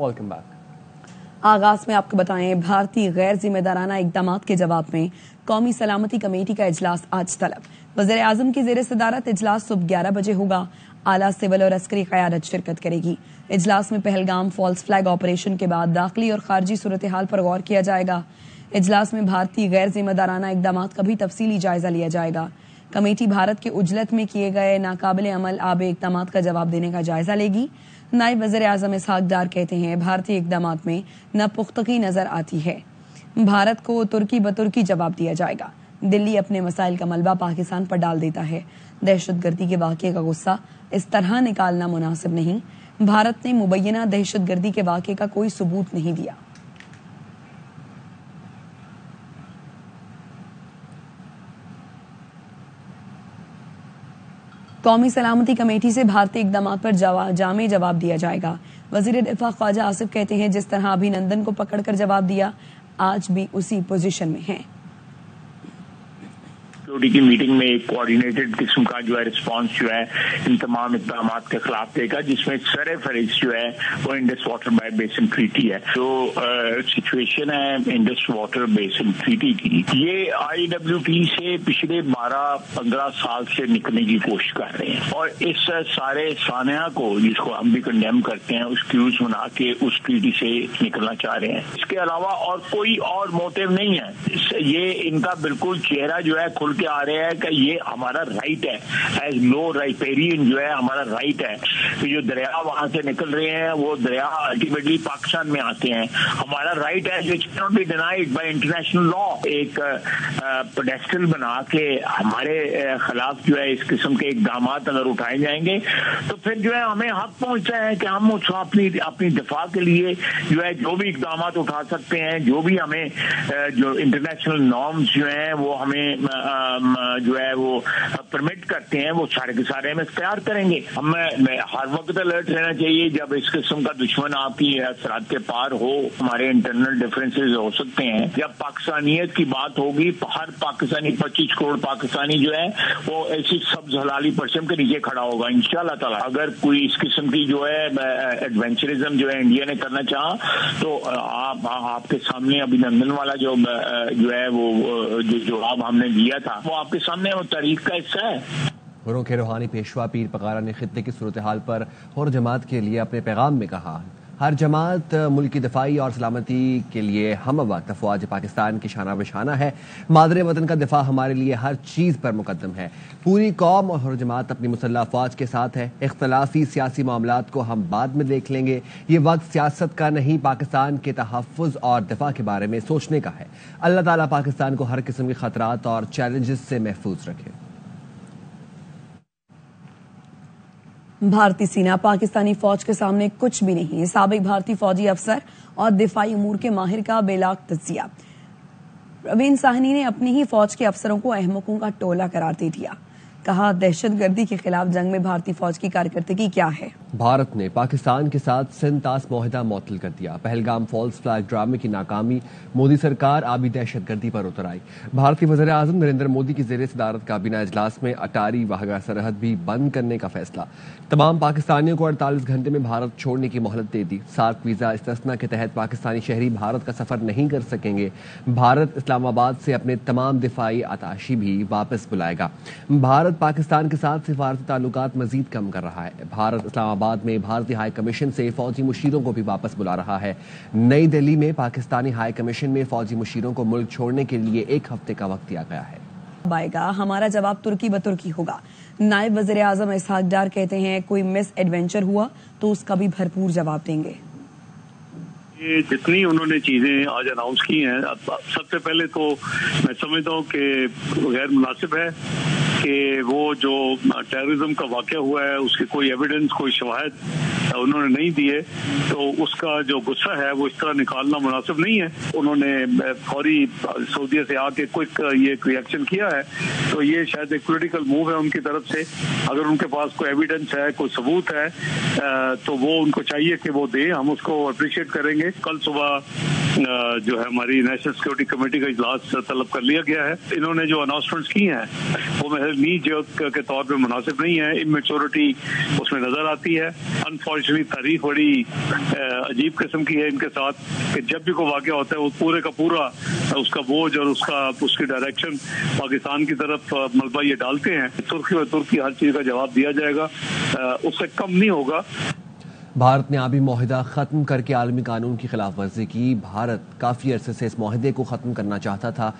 Welcome back. آغاز میں آپ کو بتائیں، بھارتی غیر ذمہ دارانہ اقدامات کے جواب میں قومی سلامتی کمیٹی کا اجلاس آج طلب۔ وزیر اعظم کی زیر صدارت اجلاس صبح 11 بجے ہوگا۔ اعلیٰ سول اور عسکری قیادت شرکت کرے گی۔ اجلاس میں پہلگام فالس فلیگ آپریشن کے بعد داخلی اور خارجی صورتحال پر غور کیا جائے گا۔ اجلاس میں بھارتی غیر ذمہ دارانہ اقدامات کا بھی تفصیلی جائزہ لیا جائے گا۔ کمیٹی بھارت کے عجلت میں کیے گئے ناقابل عمل آبی اقدامات کا جواب دینے کا جائزہ لے گی۔ نائب وزیر اعظم اسحاق ڈار کہتے ہیں، بھارتی اقدامات میں ناپختگی نظر آتی ہے۔ بھارت کو ترکی بترکی جواب دیا جائے گا۔ دلی اپنے مسائل کا ملبہ پاکستان پر ڈال دیتا ہے۔ دہشت گردی کے واقعے کا غصہ اس طرح نکالنا مناسب نہیں۔ بھارت نے مبینہ دہشت گردی کے واقعے کا کوئی ثبوت نہیں دیا۔ قومی سلامتی کمیٹی سے بھارتی اقدامات پر جامع جواب دیا جائے گا۔ وزیر دفاع خواجہ آصف کہتے ہیں، جس طرح ابھی نندن کو پکڑ کر جواب دیا، آج بھی اسی پوزیشن میں ہیں۔ سیکورٹی کی میٹنگ میں ایک کوآرڈینیٹڈ قسم کا جو ہے رسپانس جو ہے ان تمام اقدامات کے خلاف دے گا، جس میں سر فہرست جو ہے وہ انڈس واٹر بیسن ٹریٹی ہے۔ جو سچویشن ہے انڈس واٹر بیسن ٹریٹی کی، یہ IWT سے پچھلے 12-15 سال سے نکلنے کی کوشش کر رہے ہیں، اور اس سارے سانحہ کو جس کو ہم بھی کنڈیم کرتے ہیں، اس کیوز بنا کے اس ٹریٹی سے نکلنا چاہ رہے ہیں۔ اس کے علاوہ اور کوئی اور موٹیو نہیں ہے۔ یہ ان کا بالکل چہرہ جو ہے کھل کے آ رہا ہے کہ یہ ہمارا رائٹ ہے، ایز لو رائپیرین جو ہے ہمارا رائٹ ہے کہ جو دریا وہاں سے نکل رہے ہیں وہ دریا الٹیمیٹلی پاکستان میں آتے ہیں۔ ہمارا رائٹ ہے جو cannot be denied by international law۔ ایک پیڈسٹل بنا کے ہمارے خلاف جو ہے اس قسم کے اقدامات اگر اٹھائے جائیں گے تو پھر جو ہے ہمیں حق پہنچتا ہے کہ ہم اپنی دفاع کے لیے جو ہے جو بھی اقدامات اٹھا سکتے ہیں، جو بھی ہمیں جو انٹرنیشنل نارمز جو ہیں وہ ہمیں جو ہے وہ پرمٹ کرتے ہیں، وہ سارے کے سارے ہم اختیار کریں گے۔ ہمیں ہر وقت الرٹ رہنا چاہیے جب اس قسم کا دشمن آپ کی سرحد کے پار ہو۔ ہمارے انٹرنل ڈفرینسز ہو سکتے ہیں، جب پاکستانیت کی بات ہوگی ہر پاکستانی 25 کروڑ پاکستانی جو ہے وہ ایسی سبز حلالی پرچم کے نیچے کھڑا ہوگا انشاءاللہ تعالی۔ اگر کوئی اس قسم کی جو ہے ایڈونچرزم جو ہے انڈیا نے کرنا چاہا تو آپ کے سامنے ابھی نندن والا جو ہے وہ جو جواب ہم نے دیا تھا وہ آپ کے سامنے وہ تاریخ کا حصہ ہے۔ گروہ کے روحانی پیشوا پیر پکارا نے خطے کی صورتحال پر ہر جماعت کے لیے اپنے پیغام میں کہا، ہر جماعت ملک کی دفاعی اور سلامتی کے لیے ہم وقت افواج پاکستان کی شانہ بشانہ ہے۔ مادر وطن کا دفاع ہمارے لیے ہر چیز پر مقدم ہے۔ پوری قوم اور ہر جماعت اپنی مسلح افواج کے ساتھ ہے۔ اختلافی سیاسی معاملات کو ہم بعد میں دیکھ لیں گے۔ یہ وقت سیاست کا نہیں، پاکستان کے تحفظ اور دفاع کے بارے میں سوچنے کا ہے۔ اللہ تعالیٰ پاکستان کو ہر قسم کے خطرات اور چیلنجز سے محفوظ رکھے۔ بھارتی سینہ پاکستانی فوج کے سامنے کچھ بھی نہیں۔ سابق بھارتی فوجی افسر اور دفاعی امور کے ماہر کا بے لاگ تجزیہ۔ پروین ساہنی نے اپنی ہی فوج کے افسروں کو احمقوں کا ٹولہ قرار دے دیا۔ کہا، دہشت گردی کے خلاف جنگ میں بھارتی فوج کی کارکردگی کیا ہے؟ بھارت نے پاکستان کے ساتھ سندھ طاس معاہدہ معطل کر دیا۔ پہلگام فالس فلیگ ڈرامے کی ناکامی، مودی سرکار آبی دہشت گردی پر اتر آئی۔ بھارتی وزیر اعظم نریندر مودی کی زیر صدارت کابینہ اجلاس میں اٹاری واہگہ سرحد بھی بند کرنے کا فیصلہ۔ تمام پاکستانیوں کو 48 گھنٹے میں بھارت چھوڑنے کی مہلت دے دی۔ سارک ویزا استثنا کے تحت پاکستانی شہری بھارت کا سفر نہیں کر سکیں گے۔ بھارت اسلام آباد سے اپنے تمام دفاعی اتاشی بھی واپس بلائے گا۔ بھارت پاکستان کے ساتھ سفارتی تعلقات مزید کم کر رہا ہے۔ بھارت اسلام آباد میں بھارتی ہائی کمیشن سے فوجی مشیروں کو بھی واپس بلا رہا ہے۔ نئی دہلی میں پاکستانی ہائی کمیشن میں فوجی مشیروں کو ملک چھوڑنے کے لیے 1 ہفتے کا وقت دیا گیا ہے۔ آئے گا، ہمارا جواب ترکی بترکی ہوگا۔ نائب وزیر اعظم اسحاق ڈار کہتے ہیں، کوئی مس ایڈونچر ہوا تو اس کا بھی بھرپور جواب دیں گے۔ یہ جتنی انہوں نے چیزیں آج اناؤنس کی ہیں، سب سے پہلے تو میں سمجھتا ہوں کہ غیر مناسب ہے کہ وہ جو ٹیررزم کا واقعہ ہوا ہے اس کی کوئی ایویڈنس، کوئی شواہد انہوں نے نہیں دیے، تو اس کا جو غصہ ہے وہ اس طرح نکالنا مناسب نہیں ہے۔ انہوں نے فوری سعودیہ سے آ کے کوئک یہ ریئیکشن کیا ہے، تو یہ شاید ایک پولیٹیکل موو ہے ان کی طرف سے۔ اگر ان کے پاس کوئی ایویڈنس ہے، کوئی ثبوت ہے، تو وہ ان کو چاہیے کہ وہ دیں، ہم اس کو اپریشیٹ کریں گے۔ کل صبح जो है हमारी नेशनल सिक्योरिटी कमेटी का इजलास तलब कर लिया गया है। इन्होंने जो अनाउंसमेंट्स की हैं वो महज नी जर्क के तौर पे मुनासिब नहीं है, इमेच्योरिटी उसमें नजर आती है। अनफॉर्चुनेटली तारीख बड़ी अजीब किस्म की है इनके साथ कि जब भी कोई वाक़या होता है वो पूरे का पूरा उसका बोझ और उसकी डायरेक्शन पाकिस्तान की तरफ मलबा ये डालते हैं। तुर्की हर चीज का जवाब दिया जाएगा, उससे कम नहीं होगा। भारत ने आबी मुआहिदा खत्म करके आलमी कानून की खिलाफ वर्जी की। भारत काफी अरसे से इस मुआहिदे को खत्म करना चाहता था।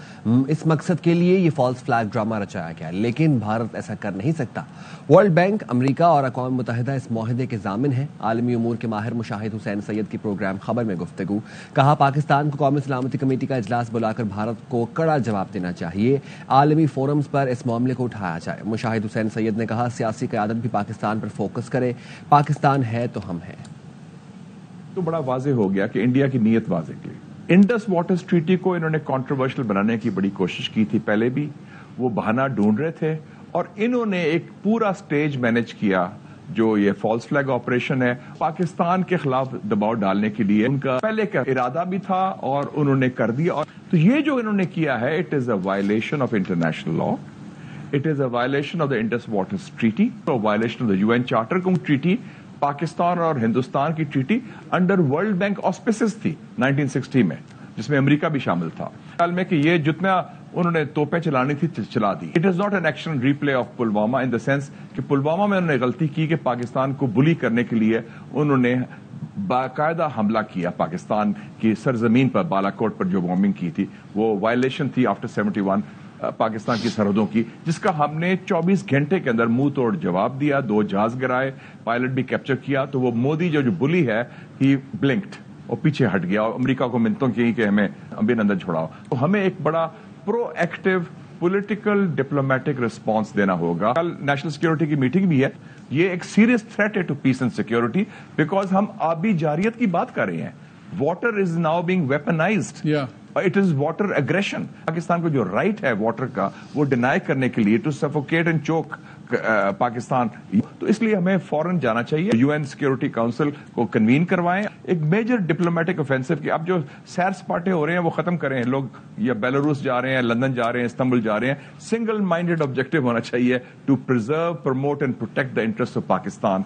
इस मकसद के लिए ये फॉल्स फ्लैग ड्रामा रचाया गया, लेकिन भारत ऐसा कर नहीं सकता। वर्ल्ड बैंक, अमेरिका और अक़वाम मुत्तहिदा इस मुआहिदे के ज़ामिन हैं। आलमी उमूर के माहिर मुशाहिद हुसैन सैयद की प्रोग्राम खबर में गुफ्तगू। कहा, पाकिस्तान को कौमी सलामती कमेटी का इजलास बुलाकर भारत को कड़ा जवाब देना चाहिए। आलमी फोरम्स पर इस मामले को उठाया जाए। मुशाहिद हुसैन सैयद ने कहा, सियासी क़यादत भी पाकिस्तान पर फोकस करे। पाकिस्तान है तो हम हैं। तो बड़ा वाज़ेह हो गया कि इंडिया की नीयत वाज़ेह की। इंडस वाटर्स ट्रीटी को इन्होंने कंट्रोवर्शियल बनाने की बड़ी कोशिश की थी, पहले भी वो बहाना ढूंढ रहे थे, और इन्होंने एक पूरा स्टेज मैनेज किया जो ये फॉल्स फ्लैग ऑपरेशन है, पाकिस्तान के खिलाफ दबाव डालने के लिए उनका पहले का इरादा भी था और उन्होंने कर दिया। और तो ये जो इन्होंने किया है, it is a violation of international law, it is a violation of the Indus waters treaty, violation of the UN charter को ट्रीटी। पाकिस्तान और हिंदुस्तान की ट्रीटी अंडर वर्ल्ड बैंक ऑस्पिसेस थी 1960 में, जिसमें अमेरिका भी शामिल था। ख्याल में कि ये जितना उन्होंने तोपें चलानी थी चला दी। It is not an action replay of Pulwama in the sense कि पुलवामा में उन्होंने गलती की कि पाकिस्तान को बुली करने के लिए उन्होंने बाकायदा हमला किया पाकिस्तान की सरजमीन पर, बालाकोट पर जो बॉम्बिंग की थी, वो वायलेशन थी आफ्टर 71 पाकिस्तान की सरहदों की, जिसका हमने 24 घंटे के अंदर मुंह तोड़ जवाब दिया। 2 जहाज गिराए, पायलट भी कैप्चर किया। तो वो मोदी जो बुली है, ही ब्लिंक्ड और पीछे हट गया और अमेरिका को मिन्नतों की कि हमें अभिनंदन छोड़ाओ। तो हमें एक बड़ा प्रोएक्टिव पॉलिटिकल डिप्लोमेटिक रिस्पांस देना होगा। कल नेशनल सिक्योरिटी की मीटिंग भी है। ये एक सीरियस थ्रेट है to peace and security, because हम आबी जारियत की बात कर रहे हैं। Water is now being weaponised, it is water aggression. Pakistan को जो राइट है वाटर का, वो डिनाई करने के लिए टू सफोकेट एंड चोक पाकिस्तान, तो इसलिए हमें फौरन जाना चाहिए। यूएन सिक्योरिटी काउंसिल को कन्वीन करवाएं, एक मेजर डिप्लोमेटिक ऑफेंसिव की। अब जो सैर सपाटे हो रहे हैं वो खत्म करें। लोग या बेलारूस जा रहे हैं, लंदन जा रहे हैं, इस्तांबुल जा रहे हैं। सिंगल माइंडेड ऑब्जेक्टिव होना चाहिए to preserve, promote and protect the interest of Pakistan.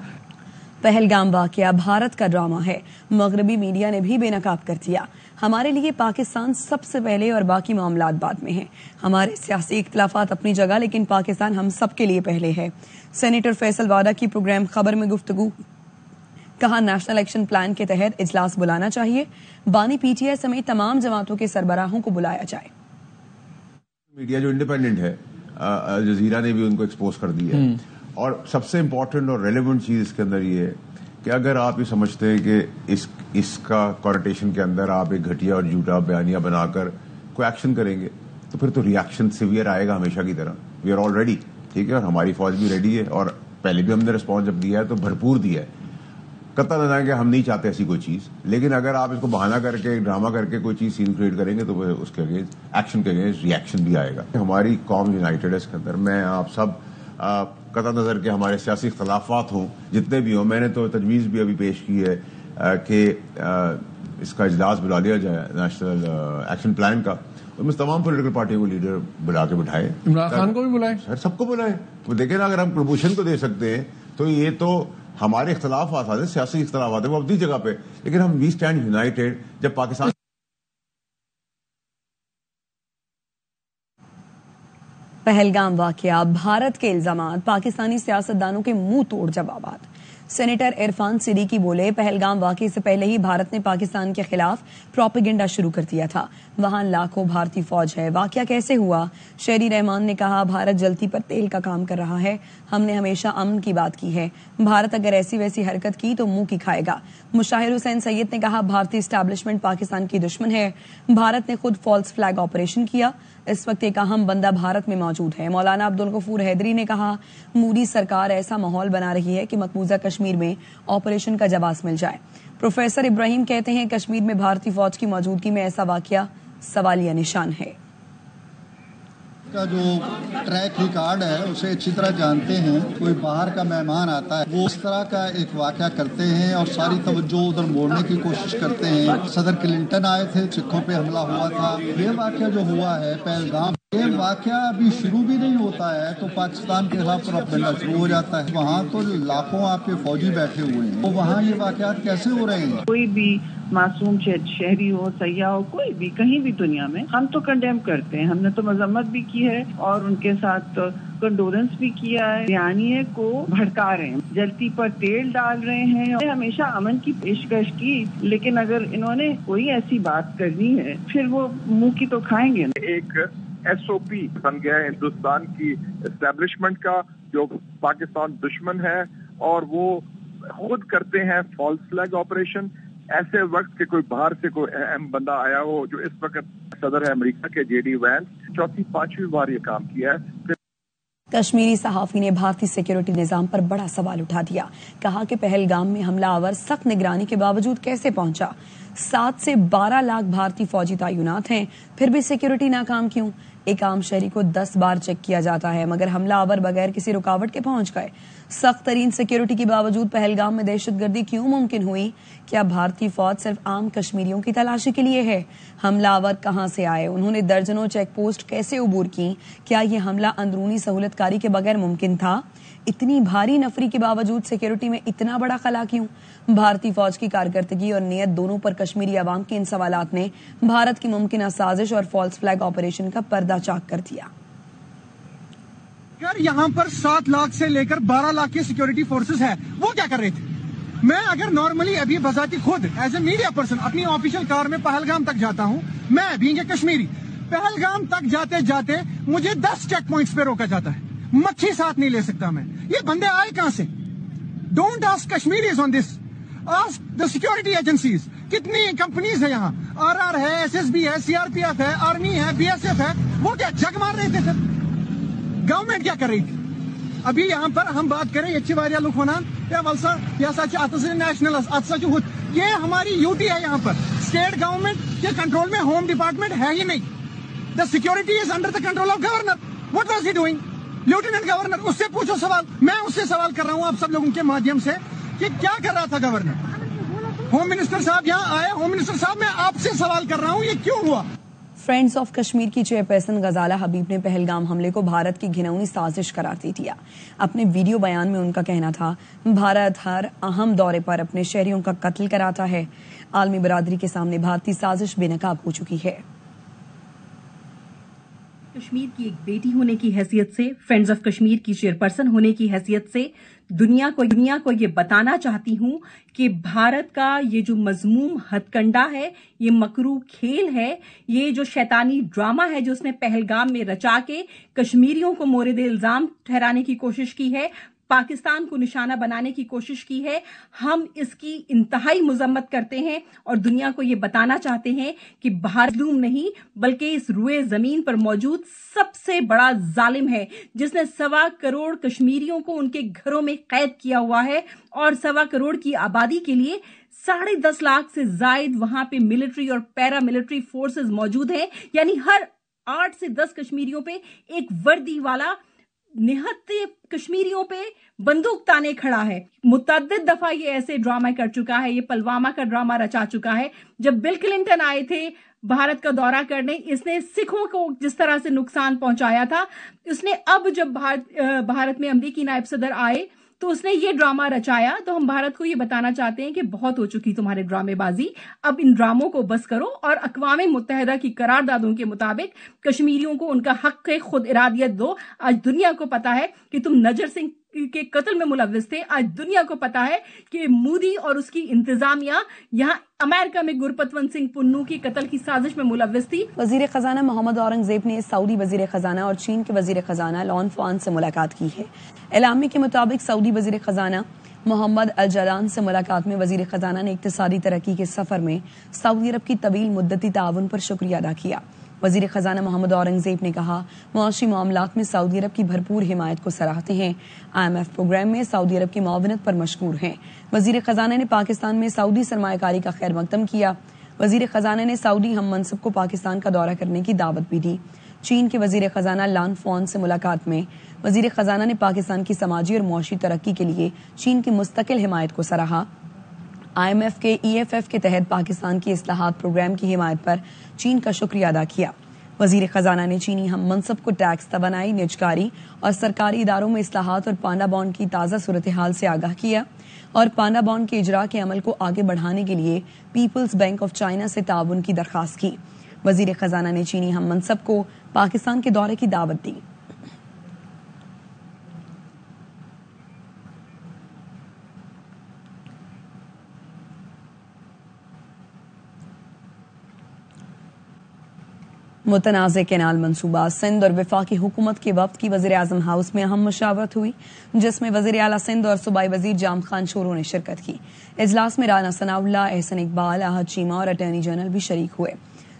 Pahalgam वाकया भारत का ड्रामा है, मगरबी मीडिया ने भी बेनकाब कर दिया। हमारे लिए पाकिस्तान सबसे पहले और बाकी मामलात बाद में हैं। हमारे सियासी इख्तिलाफात अपनी जगह, लेकिन पाकिस्तान हम सब के लिए पहले है। सेनेटर फैसल वाडा की प्रोग्राम खबर में गुफ्तगू। कहा, नेशनल एक्शन प्लान के तहत इजलास बुलाना चाहिए। बानी पीटीआई समेत तमाम जमातों के सरबराहों को बुलाया जाए। मीडिया जो इंडिपेंडेंट है, अल जजीरा ने भी उनको एक्सपोज कर दिया है। और सबसे इम्पोर्टेंट और रेलेवेंट चीज इसके अंदर ये है कि अगर आप ये समझते हैं कि इसका कॉन्टेशन के अंदर आप एक घटिया और झूठा बयानिया बनाकर कोई एक्शन करेंगे, तो फिर तो रिएक्शन सिवियर आएगा हमेशा की तरह। वी आर ऑल रेडी, ठीक है, और हमारी फौज भी रेडी है, और पहले भी हमने रिस्पॉन्स जब दिया है तो भरपूर दिया है। कतई न कि हम नहीं चाहते ऐसी कोई चीज, लेकिन अगर आप इसको बहाना करके, ड्रामा करके कोई चीज सीन क्रिएट करेंगे तो उसके अगेंस्ट एक्शन के अगेंस्ट रिएक्शन भी आएगा। हमारी कौम यूनाइटेड है इसके अंदर। मैं आप सब कतई नजर के हमारे सियासी इख्तलाफात हों, जितने भी हों, मैंने तो तजवीज़ भी अभी पेश की है कि इसका इजलास बुला लिया जाए नेशनल एक्शन प्लान का। तो मैं तमाम पॉलिटिकल पार्टियों को लीडर बुला के बिठाए, इमरान खान को भी बुलाए, सर सबको बुलाए। तो देखें ना, अगर हम प्रमोशन को दे सकते हैं तो ये तो हमारे इख्तलाफात आते हैं, सियासी इख्तलाफात है वो अपनी जगह पे, लेकिन हम वी स्टैंड यूनाइटेड। जब पाकिस्तान पहलगाम वाकया, भारत के इल्जामात, पाकिस्तानी सियासतदानों के मुंह तोड़ जवाबात। सेनेटर इरफान सिद्दीकी बोले, पहलगाम वाकये से पहले ही भारत ने पाकिस्तान के खिलाफ प्रोपेगेंडा शुरू कर दिया था। वहां लाखों भारतीय फौज है। वाकया कैसे हुआ? शेरी रहमान ने कहा, भारत जलती पर तेल का काम कर रहा है। हमने हमेशा अमन की बात की है। भारत अगर ऐसी वैसी हरकत की तो मुंह की खाएगा। मुशाहिद हुसैन सैयद ने कहा, भारतीय एस्टैब्लिशमेंट पाकिस्तान की दुश्मन है। भारत ने खुद फॉल्स फ्लैग ऑपरेशन किया। इस वक्त एक अहम बंदा भारत में मौजूद है। मौलाना अब्दुल गफूर हैदरी ने कहा, मोदी सरकार ऐसा माहौल बना रही है कि मकबूजा कश्मीर में ऑपरेशन का जवाब मिल जाए। प्रोफेसर इब्राहिम कहते हैं, कश्मीर में भारतीय फौज की मौजूदगी में ऐसा वाकया सवालिया निशान है। का जो ट्रैक रिकॉर्ड है उसे अच्छी तरह जानते हैं। कोई बाहर का मेहमान आता है वो इस तरह का एक वाकया करते हैं और सारी तवज्जो उधर मोड़ने की कोशिश करते हैं। सदर क्लिंटन आए थे, सिखों पे हमला हुआ था। ये वाकया जो हुआ है पहलगाम, ये वाकया अभी शुरू भी नहीं होता है तो पाकिस्तान के खिलाफ प्रोपेगेंडा शुरू हो जाता है। वहाँ तो लाखों आपके फौजी बैठे हुए हैं, तो वहाँ ये वाकयात कैसे हो रहे हैं? कोई भी मासूम शहरी हो, सयाह हो, कोई भी कहीं भी दुनिया में, हम तो कंडेम करते हैं। हमने तो मजम्मत भी की है और उनके साथ कंडोलेंस भी किया है। बयानिए को भड़का रहे हैं, जलती पर तेल डाल रहे हैं। हमेशा अमन की पेशकश की, लेकिन अगर इन्होंने कोई ऐसी बात करनी है फिर वो मुंह की तो खाएंगे। एक SOP बन गया है हिंदुस्तान की एस्टेब्लिशमेंट का, जो पाकिस्तान दुश्मन है और वो खुद करते हैं फॉल्स फ्लैग ऑपरेशन। ऐसे वक्त के कोई बाहर से कोई अहम बंदा आया हो, जो इस वक्त सदर है अमेरिका के JD वैंस, चौथी पांचवी बार ये काम किया है। कश्मीरी सहाफी ने भारतीय सिक्योरिटी निजाम पर बड़ा सवाल उठा दिया। कहा कि पहलगाम में हमलावर सख्त निगरानी के बावजूद कैसे पहुंचा। 7 से 12 लाख भारतीय फौजी तैनात हैं, फिर भी सिक्योरिटी नाकाम क्यों? एक आम शहरी को 10 बार चेक किया जाता है, मगर हमलावर बगैर किसी रुकावट के पहुंच गए। सख्त तरीन सिक्योरिटी के बावजूद पहलगाम में दहशतगर्दी क्यों मुमकिन हुई? क्या भारतीय फौज सिर्फ आम कश्मीरियों की तलाशी के लिए है? हमलावर कहां से आए? उन्होंने दर्जनों चेक पोस्ट कैसे उबूर की? क्या ये हमला अंदरूनी सहूलतकारी के बगैर मुमकिन था? इतनी भारी नफरी के बावजूद सिक्योरिटी में इतना बड़ा खला क्यों? भारतीय फौज की कारकर्दगी और नियत दोनों पर कश्मीरी अवाम के इन सवालात ने भारत की मुमकिन साजिश और फॉल्स फ्लैग ऑपरेशन का पर्दा चाक कर दिया। अगर यहाँ पर 7 लाख से लेकर 12 लाख की सिक्योरिटी फोर्सेस है, वो क्या कर रहे थे? मैं अगर नॉर्मली अभी बजाती खुद एज ए मीडिया पर्सन अपनी ऑफिशियल कार में पहलगाम तक जाता हूँ, मैं बीइंग ए कश्मीरी, पहलगाम तक जाते जाते मुझे 10 चेक पॉइंट्स पे रोका जाता है। मच्छी साथ नहीं ले सकता मैं। ये बंदे आए कहां से? Don't ask Kashmiris on this, ask the security agencies. कितनी कंपनीज है यहाँ? RR है, SSB है, CRPF है, आर्मी है, BSF है। वो क्या जग मार रहे थे सर? गवर्नमेंट क्या कर रही थी? अभी यहाँ पर हम बात करें अच्छी वारिया लुक होना या वलसा या सच नेशनल ये हमारी यूटी है। यहाँ पर स्टेट गवर्नमेंट के कंट्रोल में होम डिपार्टमेंट है ही नहीं। The security is under the control of governor. What was he doing? Lieutenant governor, उससे पूछो सवाल। मैं उससे सवाल कर रहा हूँ आप सब लोगों के माध्यम से कि क्या कर रहा था गवर्नर? होम मिनिस्टर साहब यहाँ आए। होम मिनिस्टर साहब, मैं आपसे सवाल कर रहा हूँ, ये क्यों हुआ? फ्रेंड्स ऑफ कश्मीर की चेयरपर्सन गजाला हबीब ने पहलगाम हमले को भारत की घिनौनी साजिश करार दे दिया। अपने वीडियो बयान में उनका कहना था, भारत हर अहम दौरे पर अपने शहरियों का कत्ल कराता है। आलमी बरादरी के सामने भारतीय साजिश बेनकाब हो चुकी है। कश्मीर की एक बेटी होने की हैसियत से, फ्रेंड्स ऑफ कश्मीर की चेयरपर्सन होने की हैसियत से दुनिया को ये बताना चाहती हूँ कि भारत का ये जो मजमूम हथकंडा है, ये मकरू खेल है, ये जो शैतानी ड्रामा है जो उसने पहलगाम में रचा के कश्मीरियों को मोरिद इल्जाम ठहराने की कोशिश की है, पाकिस्तान को निशाना बनाने की कोशिश की है, हम इसकी इंतहाई मजम्मत करते हैं और दुनिया को ये बताना चाहते हैं कि भारत मजलूम नहीं बल्कि इस रुए जमीन पर मौजूद सबसे बड़ा जालिम है, जिसने 1.25 करोड़ कश्मीरियों को उनके घरों में कैद किया हुआ है और 1.25 करोड़ की आबादी के लिए 10.5 लाख से जायद वहां पे मिलिट्री और पैरा मिलिट्री फोर्सेस मौजूद हैं। यानी हर 8 से 10 कश्मीरियों पे एक वर्दी वाला निहत्ते कश्मीरियों पे बंदूक ताने खड़ा है। मुतअद्दिद दफा ये ऐसे ड्रामा कर चुका है, ये पुलवामा का ड्रामा रचा चुका है। जब बिल क्लिंटन आए थे भारत का दौरा करने, इसने सिखों को जिस तरह से नुकसान पहुंचाया था, इसने अब जब भारत में अमरीकी नायब सदर आए तो उसने ये ड्रामा रचाया। तो हम भारत को ये बताना चाहते हैं कि बहुत हो चुकी तुम्हारे ड्रामेबाजी, अब इन ड्रामों को बस करो और अक़वाम मुत्तहिदा की करारदादों के मुताबिक कश्मीरियों को उनका हक खुद इरादियत दो। आज दुनिया को पता है कि तुम नजर सिंह के कत्ल में मुलव्विस थे। आज दुनिया को पता है कि मोदी और उसकी इंतजामिया यहाँ अमेरिका में गुरपतवंत सिंह पुन्नू की कत्ल की साजिश में मुलव्विस थी। वजीर खजाना मोहम्मद औरंगजेब ने सऊदी वजीर खजाना और चीन के वजीर खजाना लॉन फान से मुलाकात की है। एलामी के मुताबिक सऊदी वजीर खजाना मोहम्मद अल जलान से मुलाकात में वजीर खजाना ने इक्तिसादी तरक्की के सफर में सऊदी अरब की तवील मुद्दती ताउन पर शुक्रिया अदा किया। वजीर खजाना मोहम्मद औरंगजेब ने कहा, मुआशी मामलात में सऊदी अरब की भरपूर हिमायत को सराहते हैं। IMF प्रोग्राम में सऊदी अरब की मुआवनत पर मशकूर हैं। वजीर खजाना ने पाकिस्तान में सऊदी सरमायाकारी का खैर मकदम किया। वजीर खजाना ने सऊदी हम मनसब को पाकिस्तान का दौरा करने की दावत भी दी। چین کے وزیر خزانہ لان فون سے ملاقات میں وزیر خزانہ نے پاکستان کی سماجی اور معاشی ترقی کے لیے چین کی مستقل حمایت کو سراہا۔ IMF کے EFF کے تحت پاکستان کی اصلاحات پروگرام کی حمایت پر چین کا شکریہ ادا کیا۔ وزیر خزانہ نے چینی ہم منصب کو ٹیکس، توانائی، نجکاری اور سرکاری اداروں میں اصلاحات اور پانڈا بانڈ کی تازہ صورتحال سے آگاہ کیا اور پانڈا بانڈ کے اجراء کے عمل کو آگے بڑھانے کے لیے پیپلز بینک آف چائنا سے تعاون کی درخواست کی۔ وزیر خزانہ نے چینی ہم منصب کو پاکستان کے دورے کی دعوت دی۔ متنازع کینال منصوبہ سندھ اور وفاقی حکومت کے وفد کی وزیر اعظم ہاؤس میں اہم مشاورت ہوئی، جس میں وزیر اعلیٰ سندھ اور صوبائی وزیر جام خان شورو نے شرکت کی۔ اجلاس میں رانا ثناء اللہ، احسن اقبال، احد چیمہ اور اٹارنی جنرل بھی شریک ہوئے۔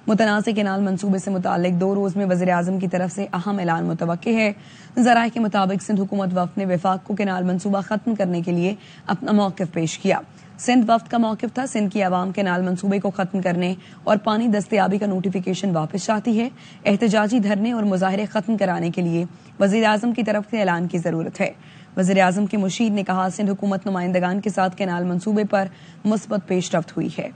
متنازع کینال منصوبے سے متعلق 2 روز میں وزیر اعظم کی طرف سے اہم اعلان متوقع ہے۔ ذرائع کے مطابق سندھ حکومت وفد نے وفاق کو کینال منصوبہ ختم کرنے کے لیے اپنا موقف پیش کیا۔ سندھ وفد کا موقف تھا، سندھ کی عوام کینال منصوبے کو ختم کرنے اور پانی دستیابی کا نوٹیفیکیشن واپس چاہتی ہے۔ احتجاجی دھرنے اور مظاہرے ختم کرانے کے لیے وزیر اعظم کی طرف سے اعلان کی ضرورت ہے۔ وزیر اعظم کے مشیر نے کہا، سندھ حکومت نمائندگان کے ساتھ کینال منصوبے پر مثبت پیش رفت ہوئی ہے۔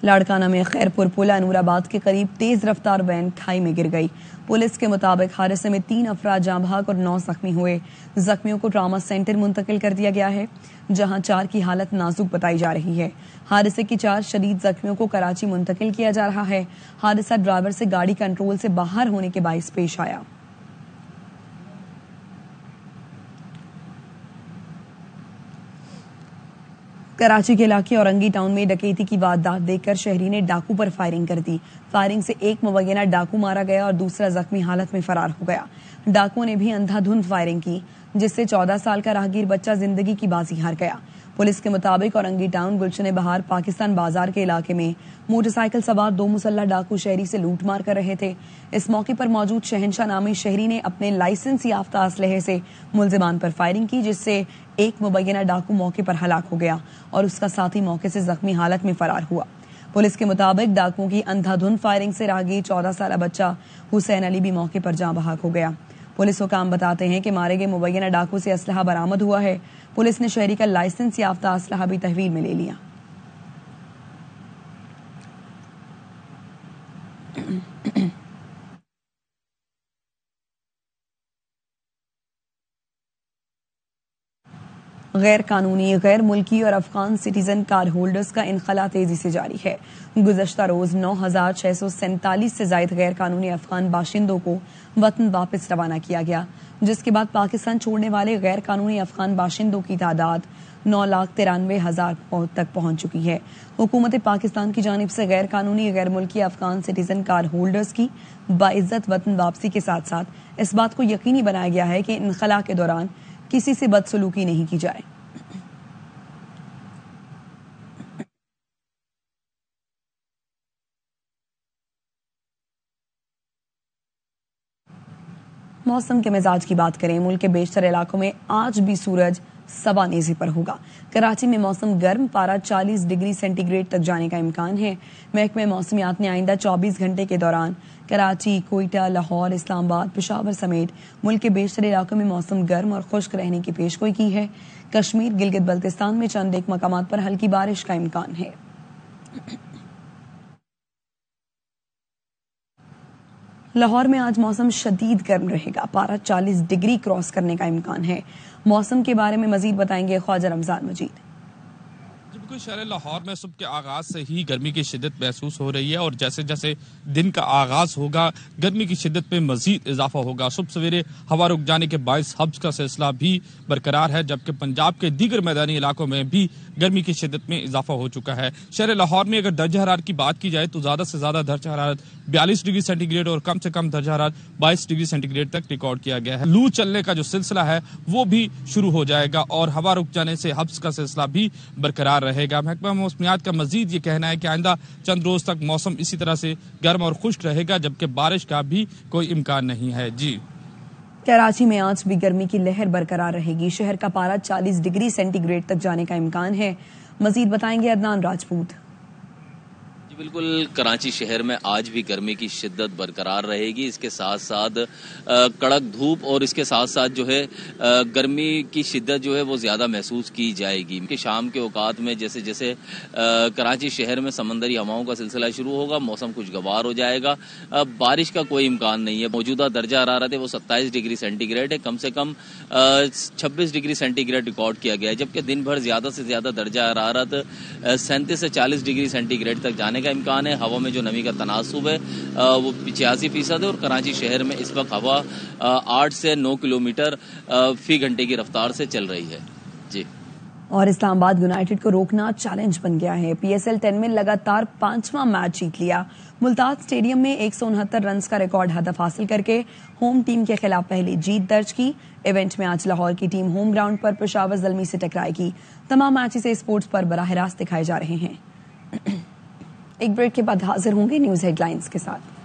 لاڑکانہ میں خیرپور پل انور آباد کے قریب تیز رفتار وین کھائی میں گر گئی۔ پولیس کے مطابق حادثے میں 3 افراد جاں بحق اور 9 زخمی ہوئے۔ زخمیوں کو ٹراما سینٹر منتقل کر دیا گیا ہے، جہاں 4 کی حالت نازک بتائی جا رہی ہے۔ حادثے کی 4 شدید زخمیوں کو کراچی منتقل کیا جا رہا ہے۔ حادثہ ڈرائیور سے گاڑی کنٹرول سے باہر ہونے کے باعث پیش آیا۔ کراچی کے علاقے اورنگی ٹاؤن میں ڈکیتی کی واردات دیکھ کر شہری نے ڈاکو پر فائرنگ کر دی۔ فائرنگ سے ایک مبینہ ڈاکو مارا گیا اور دوسرا زخمی حالت میں فرار ہو گیا۔ ڈاکو نے بھی اندھا دھند فائرنگ کی، جس سے 14 سال کا راہگیر بچہ زندگی کی بازی ہار گیا۔ پولیس کے مطابق اورنگی ٹاؤن گلشن بہار پاکستان بازار کے علاقے میں موٹر سائیکل سوار 2 مسلح ڈاکو شہری سے لوٹ مار کر رہے تھے۔ اس موقع پر موجود شہنشاہ نامی شہری نے اپنے لائسنس یافتہ اسلحے سے ملزمان پر فائرنگ کی، جس سے ایک مبینہ ڈاکو موقع پر ہلاک ہو گیا اور اس کا ساتھی موقع سے زخمی حالت میں فرار ہوا۔ پولیس کے مطابق ڈاکوؤں کی اندھا دھند فائرنگ سے راہگیر 14 سالہ بچہ حسین علی بھی موقع پر جاں بحق ہو گیا۔ پولیس حکام بتاتے ہیں کہ مارے گئے مبینہ ڈاکو سے اسلحہ برآمد ہوا ہے۔ پولیس نے شہری کا لائسنس یافتہ اسلحہ بھی تحویل میں لے لیا۔ غیر قانونی، غیر ملکی اور افغان سٹیزن کارڈ ہولڈرز کا انخلاء تیزی سے جاری ہے۔ گزشتہ روز 9647 سے زائد غیر قانونی افغان باشندوں کو وطن واپس روانہ کیا گیا، جس کے بعد پاکستان چھوڑنے والے غیر قانونی افغان باشندوں کی تعداد 9,93,000 تک پہنچ چکی ہے۔ حکومت پاکستان کی جانب سے غیر قانونی، غیر ملکی افغان سٹیزن کارڈ ہولڈرز کی باعزت وطن واپسی کے ساتھ ساتھ اس بات کو یقینی بنایا گیا ہے کہ انخلاء کے دوران کسی سے بدسلوکی نہیں کی جائے۔ موسم کے مزاج کی بات کریں، ملک کے بیشتر علاقوں میں آج بھی سورج سوا نیزی پر ہوگا۔ کراچی میں موسم گرم، پارہ 40 ڈگری سینٹی گریڈ تک جانے کا امکان ہے۔ محکمہ موسمیات نے آئندہ 24 گھنٹے کے دوران کراچی، کوئٹہ، لاہور، اسلام آباد، پشاور سمیت ملک کے بیشتر علاقوں میں موسم گرم اور خشک رہنے کی پیشگوئی کی ہے۔ کشمیر، گلگت بلتستان میں چند ایک مقامات پر ہلکی بارش کا امکان ہے۔ لاہور میں آج موسم شدید گرم رہے گا، پارہ 40 ڈگری کراس کرنے کا امکان ہے۔ موسم کے بارے میں مزید بتائیں گے خواجہ رمضان مجید۔ بالکل، شہر لاہور میں صبح کے آغاز سے ہی گرمی کی شدت محسوس ہو رہی ہے اور جیسے جیسے دن کا آغاز ہوگا گرمی کی شدت میں مزید اضافہ ہوگا۔ صبح سویرے ہوا رک جانے کے باعث حبس کا سلسلہ بھی برقرار ہے، جبکہ پنجاب کے دیگر میدانی علاقوں میں بھی گرمی کی شدت میں اضافہ ہو چکا ہے۔ شہر لاہور میں اگر درجہ حرارت کی بات کی جائے تو زیادہ سے زیادہ درجہ حرارت 42 ڈگری سینٹی گریڈ اور کم سے کم درجہ حرارت 22 ڈگری سینٹی گریڈ تک ریکارڈ کیا گیا ہے۔ لو چلنے کا جو سلسلہ ہے وہ بھی شروع ہو جائے گا اور ہوا رک جانے سے حبس کا سلسلہ بھی برقرار رہے گا۔ محکمہ موسمیات کا مزید یہ کہنا ہے کہ آئندہ چند روز تک موسم اسی طرح سے گرم اور خشک رہے گا، جبکہ بارش کا بھی کوئی امکان نہیں ہے۔ جی कराची में आज भी गर्मी की लहर बरकरार रहेगी। शहर का पारा 40 डिग्री सेंटीग्रेड तक जाने का इम्कान है। मजीद बताएंगे अदनान राजपूत। बिल्कुल, कराची शहर में आज भी गर्मी की शिद्दत बरकरार रहेगी। इसके साथ साथ कड़क धूप और इसके साथ साथ जो है गर्मी की शिद्दत जो है वो ज़्यादा महसूस की जाएगी। कि शाम के औकात में जैसे जैसे कराची शहर में समंदरी हवाओं का सिलसिला शुरू होगा, मौसम खुशगवार हो जाएगा। बारिश का कोई इम्कान नहीं है। मौजूदा दर्जा हरारत है वो 27 डिग्री सेंटीग्रेड है। कम से कम 26 डिग्री सेंटीग्रेड रिकॉर्ड किया गया है, जबकि दिन भर ज़्यादा से ज़्यादा दर्जा हरारत 37 से 40 डिग्री सेंटीग्रेड तक जाने का इम्कान है। हवा में जो नमी का तनासुब है वो 85% है और कराची शहर में इस वक्त हवा 8 से 9 किलोमीटर फी घंटे की रफ्तार से चल रही है। जी। और इस्लामाबाद यूनाइटेड को रोकना चैलेंज बन गया है। PSL 10 में लगातार 5वां मैच जीत लिया। मुल्तान स्टेडियम में 169 रन का रिकॉर्ड हदफ हासिल करके होम टीम के खिलाफ पहली जीत दर्ज की। इवेंट में आज लाहौर की टीम होम ग्राउंड पर पेशावर ज़ल्मी से टकराएगी। तमाम मैचेस स्पोर्ट्स पर बराह रास्त दिखाए जा रहे हैं। एक ब्रेक के बाद हाजिर होंगे न्यूज हेडलाइंस के साथ।